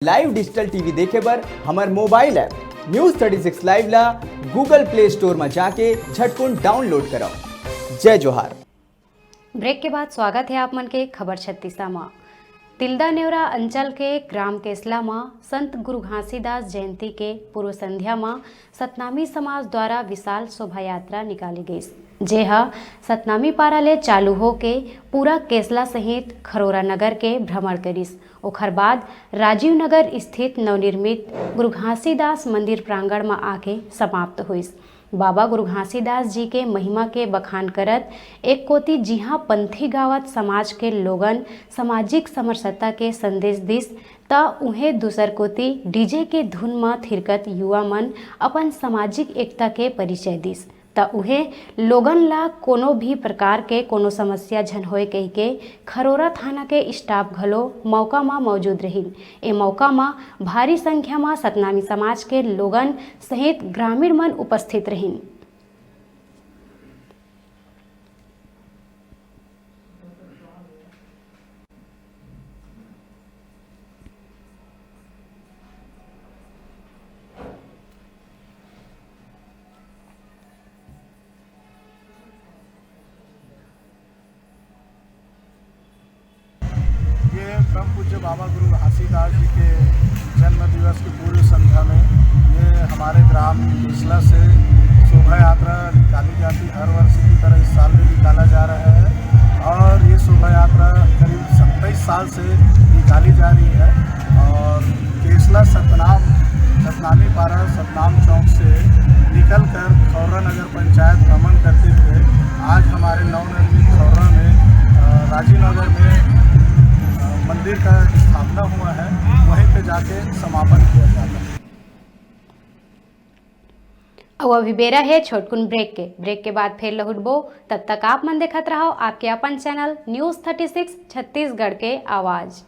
Live digital TV देखे बर हमार मोबाइल ऐप न्यूज 36 लाइव ला गूगल प्ले स्टोर में जाके झटकुन डाउनलोड करो। जय जोहार। ब्रेक के बाद स्वागत है आप मन के खबर 36 में। तिल्दा नेवरा अंचल के ग्राम केसला में संत गुरु घासीदास जयंती के पूर्व संध्या में सतनामी समाज द्वारा विशाल शोभा यात्रा निकाली गई, जेहा सतनामी पारा ले चालू हो के पूरा केसला सहित खरोरा नगर के भ्रमण करिस। ओखर बाद राजीव नगर स्थित नवनिर्मित गुरु घासीदास मंदिर प्रांगण में आके समाप्त हुईस। बाबा गुरु घासीदास जी के महिमा के बखान करत एक कोती जिहाँ पंथी गावत समाज के लोगन सामाजिक समरसता के संदेश दिस, ता उन्हें दूसर कोती डीजे के धुन में थिरकत युवा मन अपन सामाजिक एकता के परिचय दिस, ता उन्हें लोगन ला कोनो भी प्रकार के कोनो समस्या झन होए कही के खरोरा थाना के स्टाफ घलो मौका में मौजूद रहिन। ए मौका में भारी संख्या में सतनामी समाज के लोगन सहित ग्रामीण मन उपस्थित रहिन। परम पूज्य बाबा गुरु घासीदास जी के जन्म दिवस की पूर्व संध्या में ये हमारे ग्राम केसला से शोभा यात्रा निकाली जाती, हर वर्ष की तरह इस साल भी निकाला जा रहा है। और ये शोभा यात्रा करीब 27 साल से निकाली जा रही है और केसला सतनामी पारा सतनाम चौक से निकलकर खौरा नगर पंचायत भ्रमण करते हुए आज हमारे नवनिर्मित खौरा में राजीव नगर में मंदिर का स्थापना हुआ है, वहीं पे जाके समापन किया जाता है। अब अभी बेरा है छोटकुन ब्रेक के बाद फिर लहुटबो। तब तक आप मन देखत रहो आपके अपन चैनल न्यूज़ 36 छत्तीसगढ़ के आवाज़।